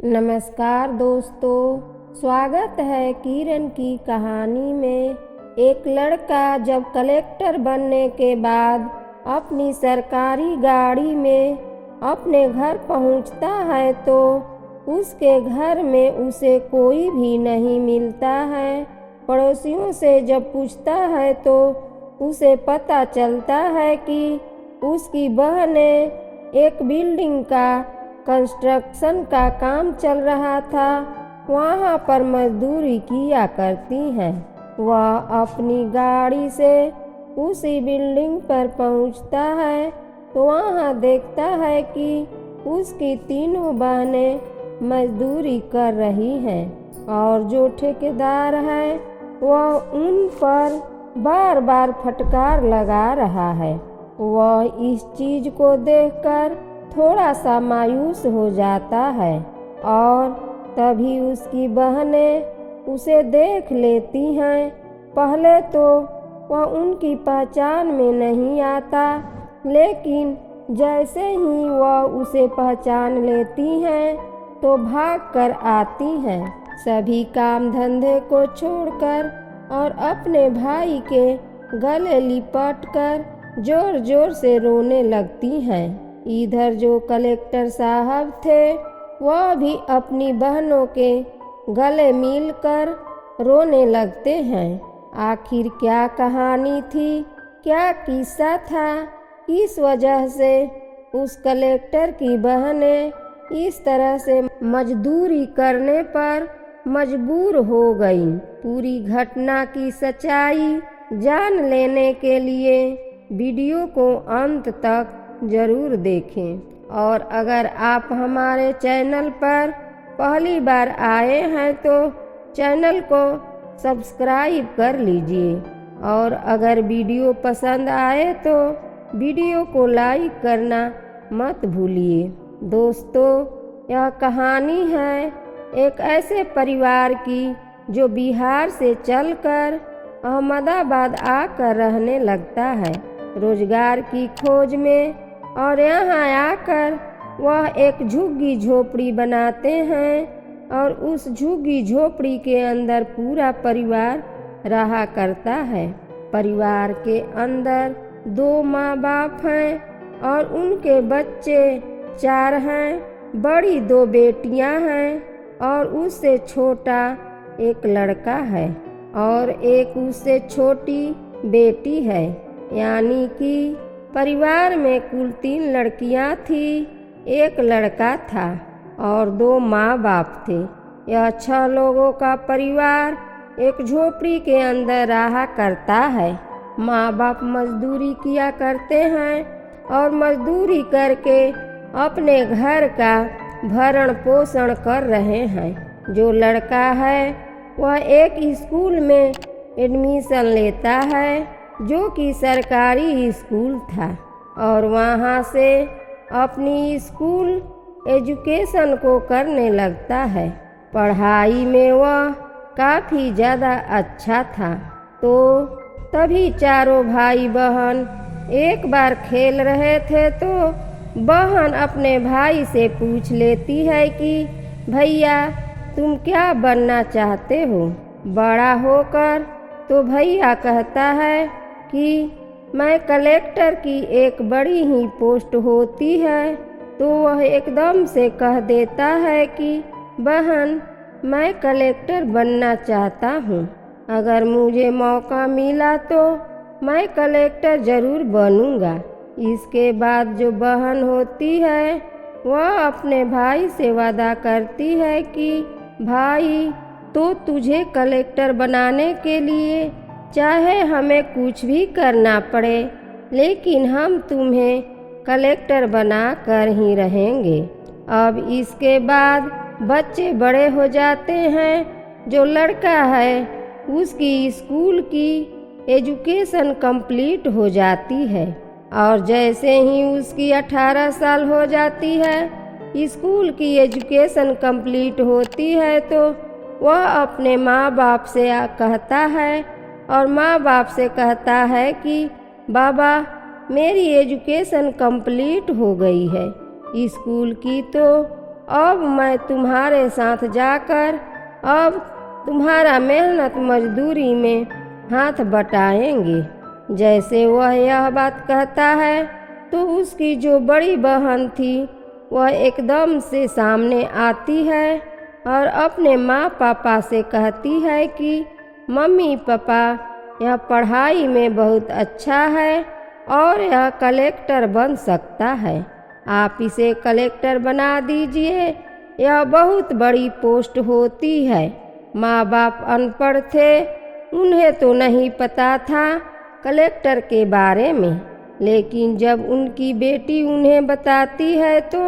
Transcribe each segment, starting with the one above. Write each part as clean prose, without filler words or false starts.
नमस्कार दोस्तों, स्वागत है किरण की कहानी में। एक लड़का जब कलेक्टर बनने के बाद अपनी सरकारी गाड़ी में अपने घर पहुंचता है तो उसके घर में उसे कोई भी नहीं मिलता है। पड़ोसियों से जब पूछता है तो उसे पता चलता है कि उसकी बहनें एक बिल्डिंग का कंस्ट्रक्शन का काम चल रहा था, वहाँ पर मजदूरी किया करती हैं। वह अपनी गाड़ी से उसी बिल्डिंग पर पहुँचता है तो वहाँ देखता है कि उसकी तीनों बहनें मजदूरी कर रही हैं और जो ठेकेदार है वह उन पर बार बार फटकार लगा रहा है। वह इस चीज़ को देखकर थोड़ा सा मायूस हो जाता है और तभी उसकी बहनें उसे देख लेती हैं। पहले तो वह उनकी पहचान में नहीं आता, लेकिन जैसे ही वह उसे पहचान लेती हैं तो भाग कर आती हैं, सभी काम धंधे को छोड़कर और अपने भाई के गले लिपट कर जोर जोर से रोने लगती हैं। इधर जो कलेक्टर साहब थे वह भी अपनी बहनों के गले मिलकर रोने लगते हैं। आखिर क्या कहानी थी, क्या किस्सा था, किस वजह से उस कलेक्टर की बहनें इस तरह से मजदूरी करने पर मजबूर हो गईं? पूरी घटना की सच्चाई जान लेने के लिए वीडियो को अंत तक ज़रूर देखें। और अगर आप हमारे चैनल पर पहली बार आए हैं तो चैनल को सब्सक्राइब कर लीजिए और अगर वीडियो पसंद आए तो वीडियो को लाइक करना मत भूलिए। दोस्तों, यह कहानी है एक ऐसे परिवार की जो बिहार से चलकर अहमदाबाद आकर रहने लगता है रोजगार की खोज में, और यहाँ आकर वह एक झुग्गी झोपड़ी बनाते हैं और उस झुग्गी झोपड़ी के अंदर पूरा परिवार रहा करता है। परिवार के अंदर 2 माँ बाप हैं और उनके बच्चे 4 हैं। बड़ी 2 बेटियां हैं और उससे छोटा एक लड़का है और एक उससे छोटी बेटी है। यानी कि परिवार में कुल 3 लड़कियां थी, एक लड़का था और 2 माँ बाप थे। यह 6 लोगों का परिवार एक झोपड़ी के अंदर रहा करता है। माँ बाप मजदूरी किया करते हैं और मजदूरी करके अपने घर का भरण पोषण कर रहे हैं। जो लड़का है वह एक स्कूल में एडमिशन लेता है जो कि सरकारी स्कूल था और वहाँ से अपनी स्कूल एजुकेशन को करने लगता है। पढ़ाई में वह काफ़ी ज़्यादा अच्छा था। तो तभी चारों भाई बहन एक बार खेल रहे थे तो बहन अपने भाई से पूछ लेती है कि भैया तुम क्या बनना चाहते हो बड़ा होकर? तो भैया कहता है कि मैं कलेक्टर की एक बड़ी ही पोस्ट होती है। तो वह एकदम से कह देता है कि बहन मैं कलेक्टर बनना चाहता हूँ, अगर मुझे मौका मिला तो मैं कलेक्टर ज़रूर बनूँगा। इसके बाद जो बहन होती है वह अपने भाई से वादा करती है कि भाई तो तुझे कलेक्टर बनाने के लिए चाहे हमें कुछ भी करना पड़े, लेकिन हम तुम्हें कलेक्टर बना कर ही रहेंगे। अब इसके बाद बच्चे बड़े हो जाते हैं। जो लड़का है उसकी स्कूल की एजुकेशन कंप्लीट हो जाती है और जैसे ही उसकी 18 साल हो जाती है, स्कूल की एजुकेशन कंप्लीट होती है तो वह अपने माँ बाप से कहता है और माँ बाप से कहता है कि बाबा मेरी एजुकेशन कंप्लीट हो गई है स्कूल की तो अब मैं तुम्हारे साथ जाकर अब तुम्हारा मेहनत मजदूरी में हाथ बटाएंगे। जैसे वह यह बात कहता है तो उसकी जो बड़ी बहन थी वह एकदम से सामने आती है और अपने माँ पापा से कहती है कि मम्मी पापा, यह पढ़ाई में बहुत अच्छा है और यह कलेक्टर बन सकता है। आप इसे कलेक्टर बना दीजिए, यह बहुत बड़ी पोस्ट होती है। माँ बाप अनपढ़ थे, उन्हें तो नहीं पता था कलेक्टर के बारे में, लेकिन जब उनकी बेटी उन्हें बताती है तो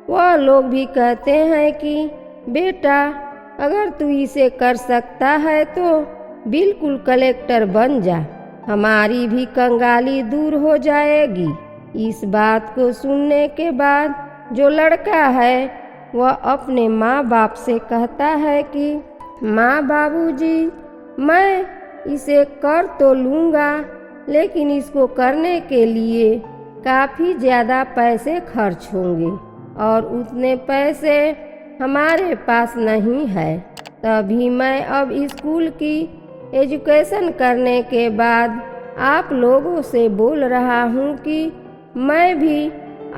वह लोग भी कहते हैं कि बेटा, अगर तू इसे कर सकता है तो बिल्कुल कलेक्टर बन जा, हमारी भी कंगाली दूर हो जाएगी। इस बात को सुनने के बाद जो लड़का है वह अपने माँ बाप से कहता है कि माँ बाबूजी, मैं इसे कर तो लूँगा, लेकिन इसको करने के लिए काफ़ी ज़्यादा पैसे खर्च होंगे और उतने पैसे हमारे पास नहीं है। तभी मैं अब स्कूल की एजुकेशन करने के बाद आप लोगों से बोल रहा हूँ कि मैं भी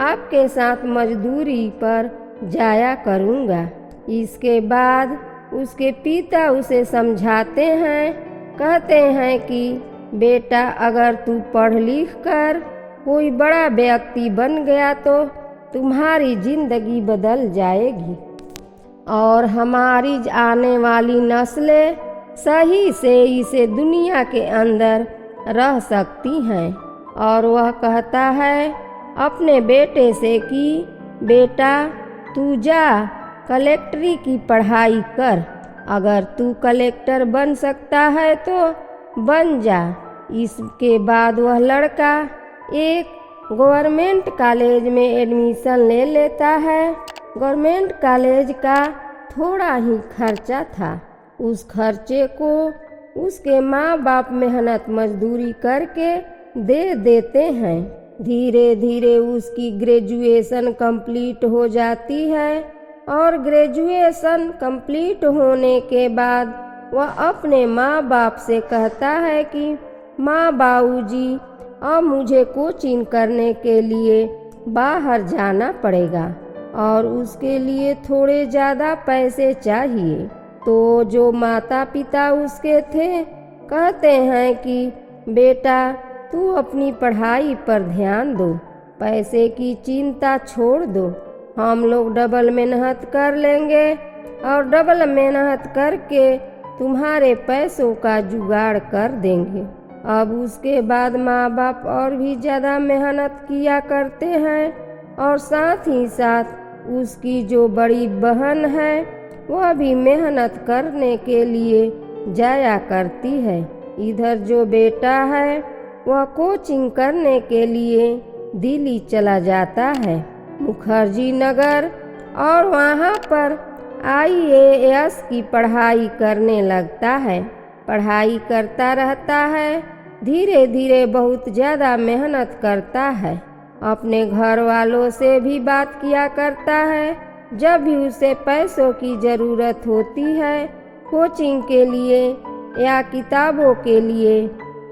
आपके साथ मजदूरी पर जाया करूँगा। इसके बाद उसके पिता उसे समझाते हैं, कहते हैं कि बेटा, अगर तू पढ़ लिख कर कोई बड़ा व्यक्ति बन गया तो तुम्हारी जिंदगी बदल जाएगी और हमारी आने वाली नस्लें सही से इसे दुनिया के अंदर रह सकती हैं। और वह कहता है अपने बेटे से कि बेटा, तू जा कलेक्टरी की पढ़ाई कर, अगर तू कलेक्टर बन सकता है तो बन जा। इसके बाद वह लड़का एक गवर्नमेंट कॉलेज में एडमिशन ले लेता है। गवर्नमेंट कॉलेज का थोड़ा ही खर्चा था, उस खर्चे को उसके माँ बाप मेहनत मजदूरी करके दे देते हैं। धीरे धीरे उसकी ग्रेजुएशन कंप्लीट हो जाती है और ग्रेजुएशन कंप्लीट होने के बाद वह अपने माँ बाप से कहता है कि माँ बाबूजी, अब मुझे कोचिंग करने के लिए बाहर जाना पड़ेगा और उसके लिए थोड़े ज़्यादा पैसे चाहिए। तो जो माता पिता उसके थे कहते हैं कि बेटा, तू अपनी पढ़ाई पर ध्यान दो, पैसे की चिंता छोड़ दो, हम लोग डबल मेहनत कर लेंगे और डबल मेहनत करके तुम्हारे पैसों का जुगाड़ कर देंगे। अब उसके बाद माँ बाप और भी ज़्यादा मेहनत किया करते हैं और साथ ही साथ उसकी जो बड़ी बहन है वह भी मेहनत करने के लिए जाया करती है। इधर जो बेटा है वह कोचिंग करने के लिए दिल्ली चला जाता है, मुखर्जी नगर, और वहाँ पर IAS की पढ़ाई करने लगता है। पढ़ाई करता रहता है, धीरे धीरे बहुत ज़्यादा मेहनत करता है, अपने घर वालों से भी बात किया करता है जब भी उसे पैसों की ज़रूरत होती है, कोचिंग के लिए या किताबों के लिए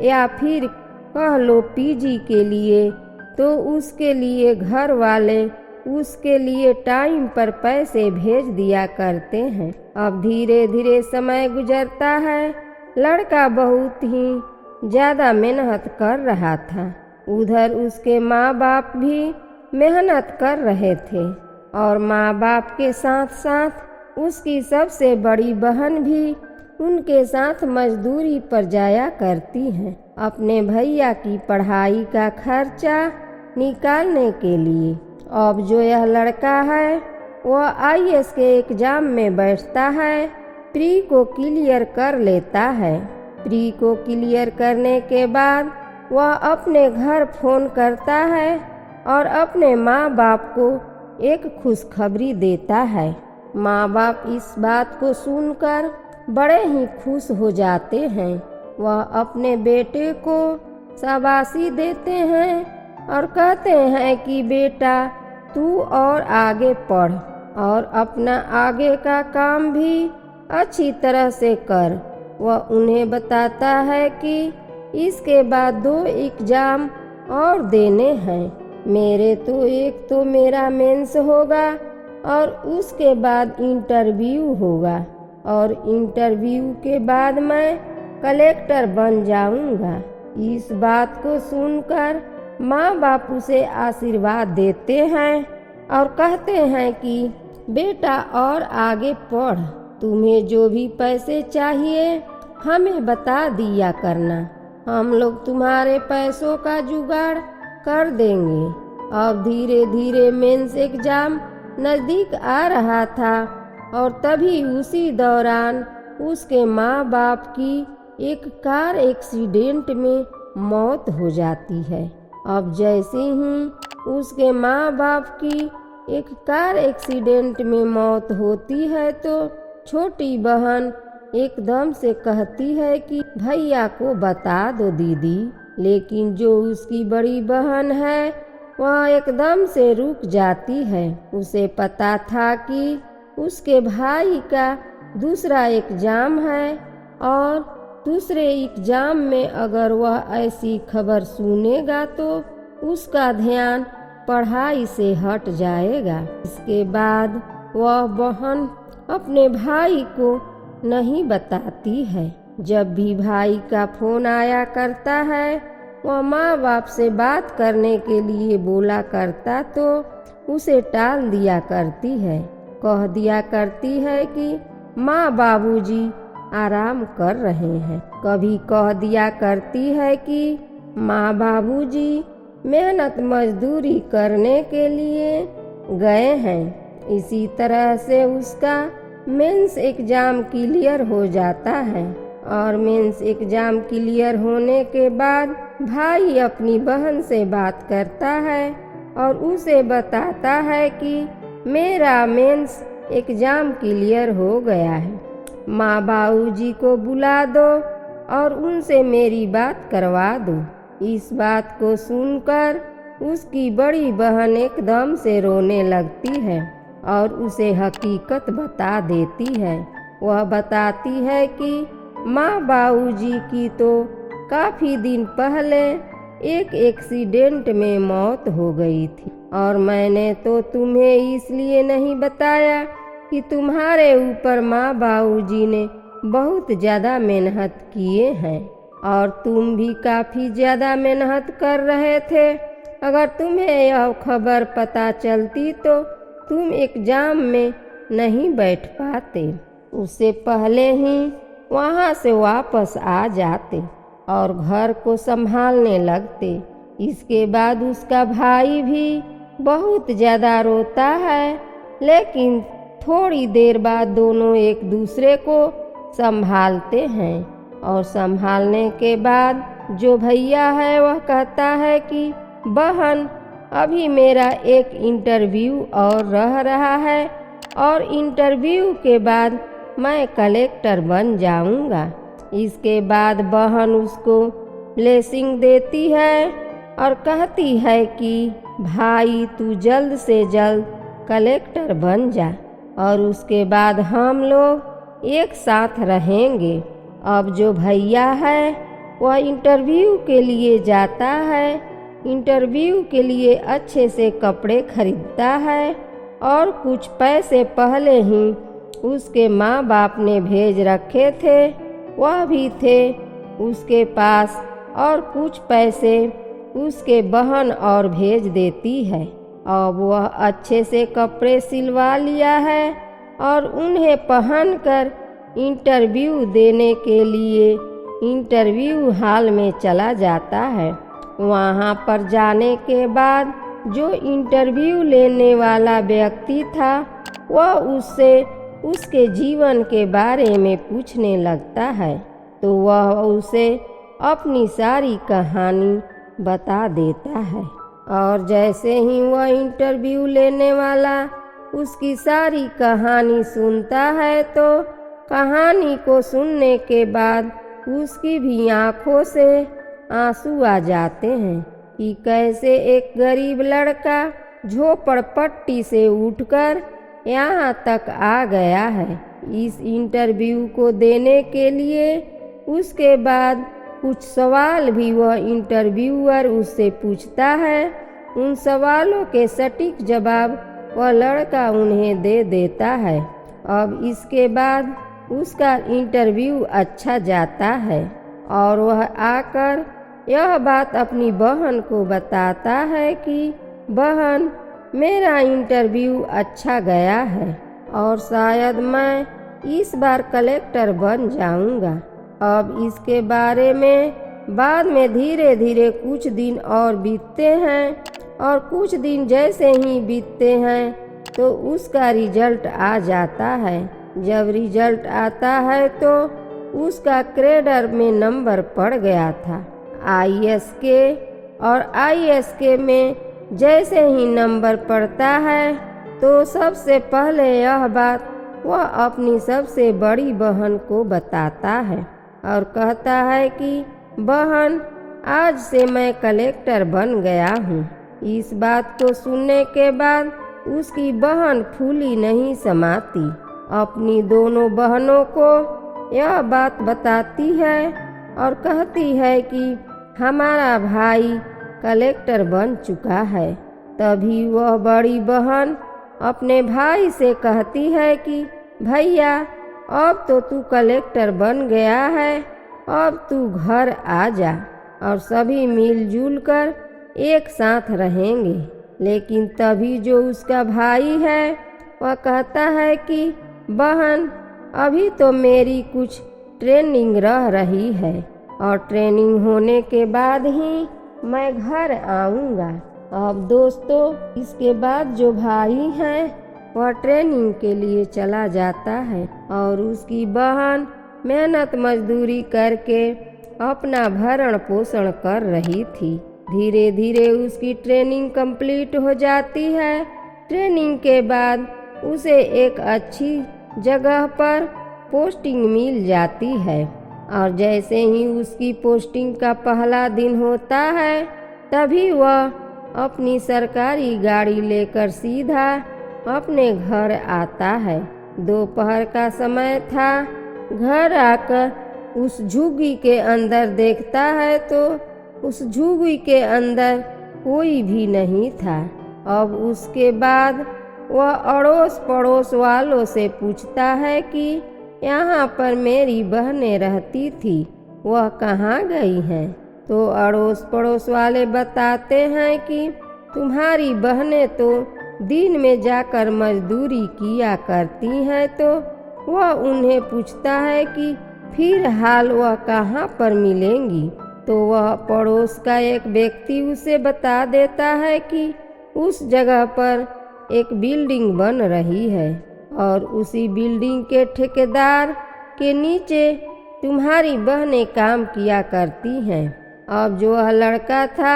या फिर कह लो PG के लिए, तो उसके लिए घर वाले उसके लिए टाइम पर पैसे भेज दिया करते हैं। अब धीरे धीरे समय गुजरता है, लड़का बहुत ही ज़्यादा मेहनत कर रहा था। उधर उसके माँ बाप भी मेहनत कर रहे थे और माँ बाप के साथ साथ उसकी सबसे बड़ी बहन भी उनके साथ मजदूरी पर जाया करती है अपने भैया की पढ़ाई का खर्चा निकालने के लिए। अब जो यह लड़का है वह IAS के एग्ज़ाम में बैठता है, प्री को क्लियर कर लेता है। प्री को क्लियर करने के बाद वह अपने घर फ़ोन करता है और अपने माँ बाप को एक खुशखबरी देता है। माँ बाप इस बात को सुनकर बड़े ही खुश हो जाते हैं। वह अपने बेटे को शाबाशी देते हैं और कहते हैं कि बेटा, तू और आगे पढ़ और अपना आगे का काम भी अच्छी तरह से कर। वह उन्हें बताता है कि इसके बाद 2 एग्जाम और देने हैं। एक तो मेरा मेंस होगा और उसके बाद इंटरव्यू होगा और इंटरव्यू के बाद मैं कलेक्टर बन जाऊंगा। इस बात को सुनकर माँ बाप उसे आशीर्वाद देते हैं और कहते हैं कि बेटा और आगे पढ़, तुम्हें जो भी पैसे चाहिए हमें बता दिया करना, हम लोग तुम्हारे पैसों का जुगाड़ कर देंगे। अब धीरे धीरे मेंस एग्जाम नज़दीक आ रहा था और तभी उसी दौरान उसके माँ बाप की एक कार एक्सीडेंट में मौत हो जाती है। अब जैसे ही उसके माँ बाप की एक कार एक्सीडेंट में मौत होती है तो छोटी बहन एकदम से कहती है कि भैया को बता दो दीदी। लेकिन जो उसकी बड़ी बहन है वह एकदम से रुक जाती है। उसे पता था कि उसके भाई का दूसरा एग्जाम है और दूसरे एग्जाम में अगर वह ऐसी खबर सुनेगा तो उसका ध्यान पढ़ाई से हट जाएगा। इसके बाद वह बहन अपने भाई को नहीं बताती है। जब भी भाई का फोन आया करता है वह माँ बाप से बात करने के लिए बोला करता तो उसे टाल दिया करती है। कह दिया करती है कि माँ बाबूजी आराम कर रहे हैं। कभी कह दिया करती है कि माँ बाबूजी मेहनत मजदूरी करने के लिए गए हैं। इसी तरह से उसका मेंस एग्जाम क्लियर हो जाता है और मेंस एग्जाम क्लियर होने के बाद भाई अपनी बहन से बात करता है और उसे बताता है कि मेरा मेंस एग्जाम क्लियर हो गया है, माँ बाबूजी को बुला दो और उनसे मेरी बात करवा दो। इस बात को सुनकर उसकी बड़ी बहन एकदम से रोने लगती है और उसे हकीकत बता देती है। वह बताती है कि माँ बाबूजी की तो काफ़ी दिन पहले एक एक्सीडेंट में मौत हो गई थी और मैंने तो तुम्हें इसलिए नहीं बताया कि तुम्हारे ऊपर माँ बाबूजी ने बहुत ज़्यादा मेहनत किए हैं और तुम भी काफ़ी ज़्यादा मेहनत कर रहे थे। अगर तुम्हें यह खबर पता चलती तो तुम एग्जाम में नहीं बैठ पाते, उससे पहले ही वहाँ से वापस आ जाते और घर को संभालने लगते। इसके बाद उसका भाई भी बहुत ज़्यादा रोता है, लेकिन थोड़ी देर बाद दोनों एक दूसरे को संभालते हैं और संभालने के बाद जो भैया है वह कहता है कि बहन अभी मेरा एक इंटरव्यू और रह रहा है और इंटरव्यू के बाद मैं कलेक्टर बन जाऊंगा। इसके बाद बहन उसको ब्लेसिंग देती है और कहती है कि भाई तू जल्द से जल्द कलेक्टर बन जा और उसके बाद हम लोग एक साथ रहेंगे। अब जो भैया है वह इंटरव्यू के लिए जाता है, इंटरव्यू के लिए अच्छे से कपड़े खरीदता है और कुछ पैसे पहले ही उसके माँ बाप ने भेज रखे थे वह भी थे उसके पास और कुछ पैसे उसके बहन और भेज देती है। अब वह अच्छे से कपड़े सिलवा लिया है और उन्हें पहनकर इंटरव्यू देने के लिए इंटरव्यू हॉल में चला जाता है। वहाँ पर जाने के बाद जो इंटरव्यू लेने वाला व्यक्ति था वह उससे उसके जीवन के बारे में पूछने लगता है तो वह उसे अपनी सारी कहानी बता देता है और जैसे ही वह इंटरव्यू लेने वाला उसकी सारी कहानी सुनता है तो कहानी को सुनने के बाद उसकी भी आँखों से आंसू आ जाते हैं कि कैसे एक गरीब लड़का झोपड़पट्टी से उठकर यहाँ तक आ गया है। इस इंटरव्यू को देने के लिए उसके बाद कुछ सवाल भी वह इंटरव्यूअर उससे पूछता है। उन सवालों के सटीक जवाब वह लड़का उन्हें दे देता है। अब इसके बाद उसका इंटरव्यू अच्छा जाता है और वह आकर यह बात अपनी बहन को बताता है कि बहन, मेरा इंटरव्यू अच्छा गया है और शायद मैं इस बार कलेक्टर बन जाऊंगा। अब इसके बारे में बाद में धीरे धीरे कुछ दिन और बीतते हैं और कुछ दिन जैसे ही बीतते हैं तो उसका रिजल्ट आ जाता है। जब रिजल्ट आता है तो उसका ग्रेडर में नंबर पड़ गया था ISK, और ISK में जैसे ही नंबर पड़ता है तो सबसे पहले यह बात वह अपनी सबसे बड़ी बहन को बताता है और कहता है कि बहन, आज से मैं कलेक्टर बन गया हूँ। इस बात को सुनने के बाद उसकी बहन फूली नहीं समाती, अपनी दोनों बहनों को यह बात बताती है और कहती है कि हमारा भाई कलेक्टर बन चुका है। तभी वह बड़ी बहन अपने भाई से कहती है कि भैया, अब तो तू कलेक्टर बन गया है, अब तू घर आ जा और सभी मिलजुल कर एक साथ रहेंगे। लेकिन तभी जो उसका भाई है वह कहता है कि बहन, अभी तो मेरी कुछ ट्रेनिंग रह रही है और ट्रेनिंग होने के बाद ही मैं घर आऊँगा। अब दोस्तों, इसके बाद जो भाई है वह ट्रेनिंग के लिए चला जाता है और उसकी बहन मेहनत मजदूरी करके अपना भरण पोषण कर रही थी। धीरे धीरे उसकी ट्रेनिंग कंप्लीट हो जाती है। ट्रेनिंग के बाद उसे एक अच्छी जगह पर पोस्टिंग मिल जाती है और जैसे ही उसकी पोस्टिंग का पहला दिन होता है तभी वह अपनी सरकारी गाड़ी लेकर सीधा अपने घर आता है। दोपहर का समय था। घर आकर उस झुग्गी के अंदर देखता है तो उस झुग्गी के अंदर कोई भी नहीं था। अब उसके बाद वह अड़ोस पड़ोस वालों से पूछता है कि यहाँ पर मेरी बहनें रहती थी, वह कहाँ गई हैं? तो अड़ोस पड़ोस वाले बताते हैं कि तुम्हारी बहनें तो दिन में जाकर मजदूरी किया करती हैं। तो वह उन्हें पूछता है कि फिर हाल वह कहाँ पर मिलेंगी? तो वह पड़ोस का एक व्यक्ति उसे बता देता है कि उस जगह पर एक बिल्डिंग बन रही है और उसी बिल्डिंग के ठेकेदार के नीचे तुम्हारी बहनें काम किया करती हैं। अब जो वह लड़का था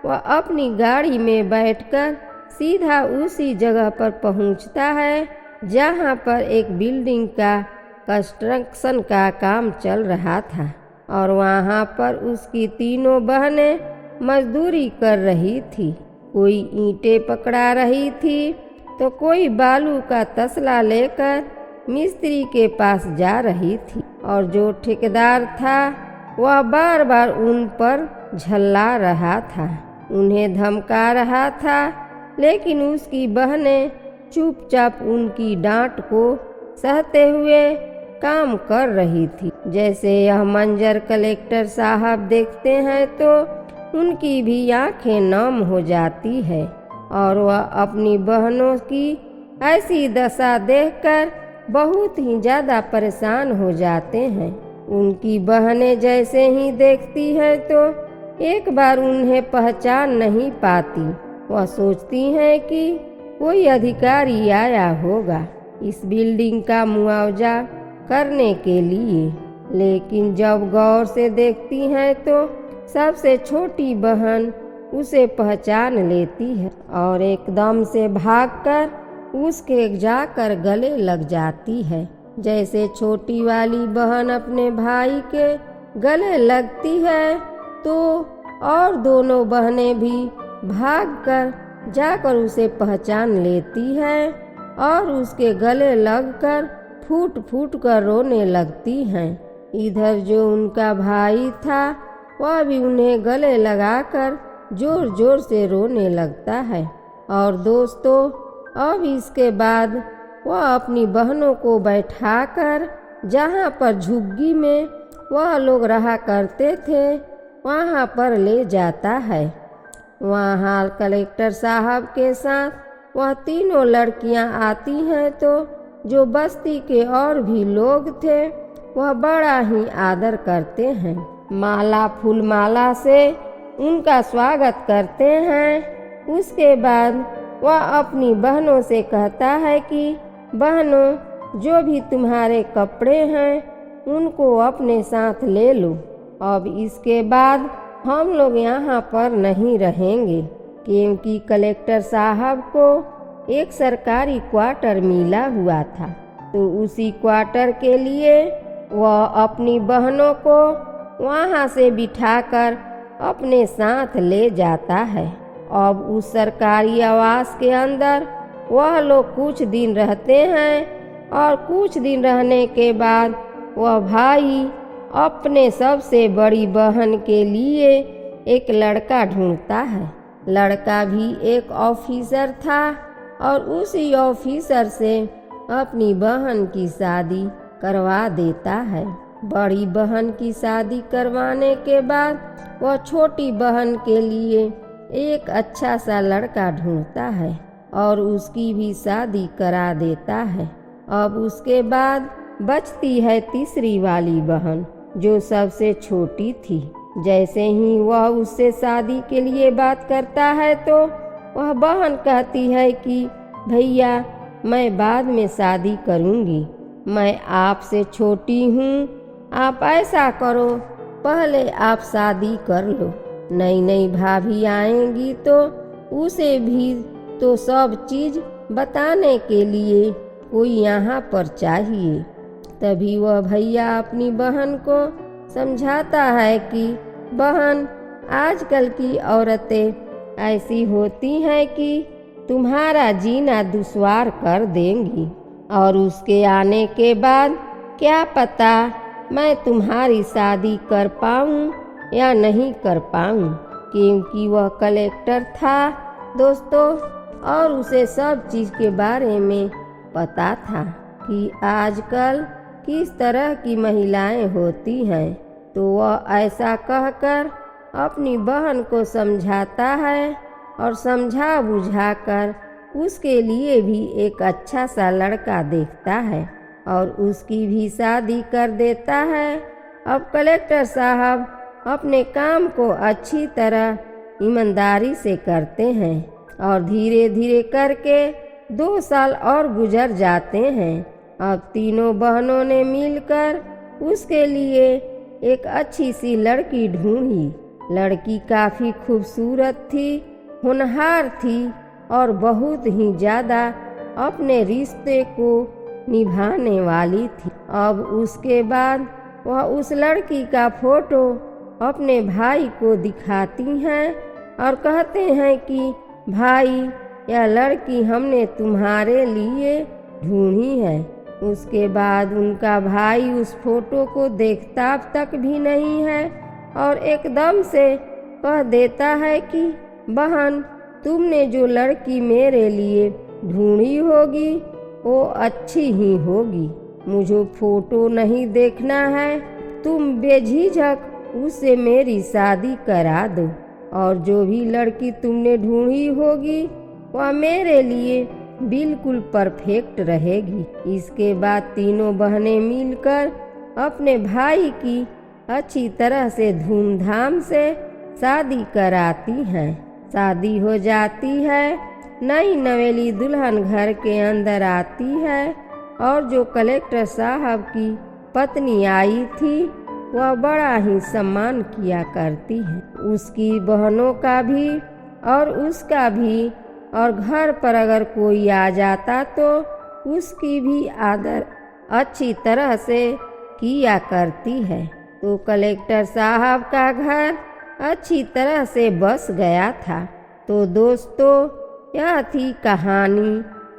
वह अपनी गाड़ी में बैठकर सीधा उसी जगह पर पहुंचता है जहां पर एक बिल्डिंग का कंस्ट्रक्शन का काम चल रहा था और वहां पर उसकी तीनों बहनें मजदूरी कर रही थी। कोई ईंटें पकड़ा रही थी तो कोई बालू का तसला लेकर मिस्त्री के पास जा रही थी और जो ठेकेदार था वह बार बार उन पर झल्ला रहा था, उन्हें धमका रहा था। लेकिन उसकी बहनें चुपचाप उनकी डांट को सहते हुए काम कर रही थी। जैसे यह मंजर कलेक्टर साहब देखते हैं तो उनकी भी आंखें नम हो जाती है और वह अपनी बहनों की ऐसी दशा देखकर बहुत ही ज़्यादा परेशान हो जाते हैं। उनकी बहनें जैसे ही देखती हैं तो एक बार उन्हें पहचान नहीं पाती। वह सोचती हैं कि कोई अधिकारी आया होगा इस बिल्डिंग का मुआवजा करने के लिए। लेकिन जब गौर से देखती हैं तो सबसे छोटी बहन उसे पहचान लेती है और एकदम से भागकर उसके जाकर गले लग जाती है। जैसे छोटी वाली बहन अपने भाई के गले लगती है तो और दोनों बहनें भी भागकर जाकर उसे पहचान लेती हैं और उसके गले लगकर फूट फूट कर रोने लगती हैं। इधर जो उनका भाई था वह भी उन्हें गले लगाकर जोर जोर से रोने लगता है। और दोस्तों, अब इसके बाद वह अपनी बहनों को बैठाकर जहाँ पर झुग्गी में वह लोग रहा करते थे वहाँ पर ले जाता है। वहाँ कलेक्टर साहब के साथ वह तीनों लड़कियाँ आती हैं तो जो बस्ती के और भी लोग थे वह बड़ा ही आदर करते हैं। माला फूल माला से उनका स्वागत करते हैं। उसके बाद वह अपनी बहनों से कहता है कि बहनों, जो भी तुम्हारे कपड़े हैं उनको अपने साथ ले लो। अब इसके बाद हम लोग यहाँ पर नहीं रहेंगे, क्योंकि कलेक्टर साहब को एक सरकारी क्वार्टर मिला हुआ था। तो उसी क्वार्टर के लिए वह अपनी बहनों को वहाँ से बिठाकर अपने साथ ले जाता है। अब उस सरकारी आवास के अंदर वह लोग कुछ दिन रहते हैं और कुछ दिन रहने के बाद वह भाई अपने सबसे बड़ी बहन के लिए एक लड़का ढूंढता है। लड़का भी एक ऑफिसर था और उसी ऑफिसर से अपनी बहन की शादी करवा देता है। बड़ी बहन की शादी करवाने के बाद वह छोटी बहन के लिए एक अच्छा सा लड़का ढूंढता है और उसकी भी शादी करा देता है। अब उसके बाद बचती है तीसरी वाली बहन, जो सबसे छोटी थी। जैसे ही वह उससे शादी के लिए बात करता है तो वह बहन कहती है कि भैया, मैं बाद में शादी करूंगी, मैं आपसे छोटी हूँ, आप ऐसा करो पहले आप शादी कर लो। नई नई भाभी आएंगी तो उसे भी तो सब चीज़ बताने के लिए कोई यहाँ पर चाहिए। तभी वह भैया अपनी बहन को समझाता है कि बहन, आजकल की औरतें ऐसी होती हैं कि तुम्हारा जीना दुश्वार कर देंगी और उसके आने के बाद क्या पता मैं तुम्हारी शादी कर पाऊँ या नहीं कर पाऊँ, क्योंकि वह कलेक्टर था दोस्तों और उसे सब चीज़ के बारे में पता था कि आजकल किस तरह की महिलाएं होती हैं। तो वह ऐसा कहकर अपनी बहन को समझाता है और समझा बुझाकर उसके लिए भी एक अच्छा सा लड़का देखता है और उसकी भी शादी कर देता है। अब कलेक्टर साहब अपने काम को अच्छी तरह ईमानदारी से करते हैं और धीरे धीरे करके 2 साल और गुजर जाते हैं। अब तीनों बहनों ने मिलकर उसके लिए एक अच्छी सी लड़की ढूंढी। लड़की काफ़ी खूबसूरत थी, होनहार थी और बहुत ही ज़्यादा अपने रिश्ते को निभाने वाली थी। अब उसके बाद वह उस लड़की का फोटो अपने भाई को दिखाती हैं और कहते हैं कि भाई, यह लड़की हमने तुम्हारे लिए ढूंढी है। उसके बाद उनका भाई उस फोटो को देखता तक भी नहीं है और एकदम से कह देता है कि बहन, तुमने जो लड़की मेरे लिए ढूंढी होगी वो अच्छी ही होगी, मुझे फोटो नहीं देखना है, तुम बेझिझक उससे मेरी शादी करा दो और जो भी लड़की तुमने ढूंढी होगी वह मेरे लिए बिल्कुल परफेक्ट रहेगी। इसके बाद तीनों बहनें मिलकर अपने भाई की अच्छी तरह से धूमधाम से शादी कराती हैं। शादी हो जाती है, नई नवेली दुल्हन घर के अंदर आती है और जो कलेक्टर साहब की पत्नी आई थी वह बड़ा ही सम्मान किया करती है। उसकी बहनों का भी और उसका भी, और घर पर अगर कोई आ जाता तो उसकी भी आदर अच्छी तरह से किया करती है। तो कलेक्टर साहब का घर अच्छी तरह से बस गया था। तो दोस्तों, यह थी कहानी।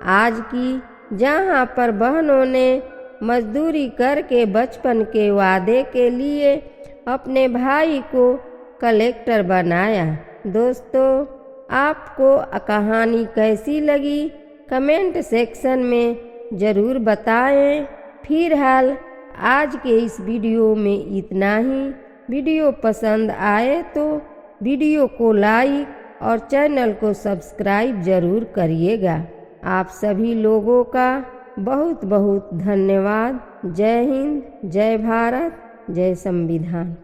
आज की, जहाँ पर बहनों ने मजदूरी करके बचपन के वादे के लिए अपने भाई को कलेक्टर बनाया। दोस्तों, आपको कहानी कैसी लगी कमेंट सेक्शन में ज़रूर बताएं। फिलहाल आज के इस वीडियो में इतना ही। वीडियो पसंद आए तो वीडियो को लाइक और चैनल को सब्सक्राइब ज़रूर करिएगा। आप सभी लोगों का बहुत बहुत धन्यवाद। जय हिंद, जय भारत, जय संविधान।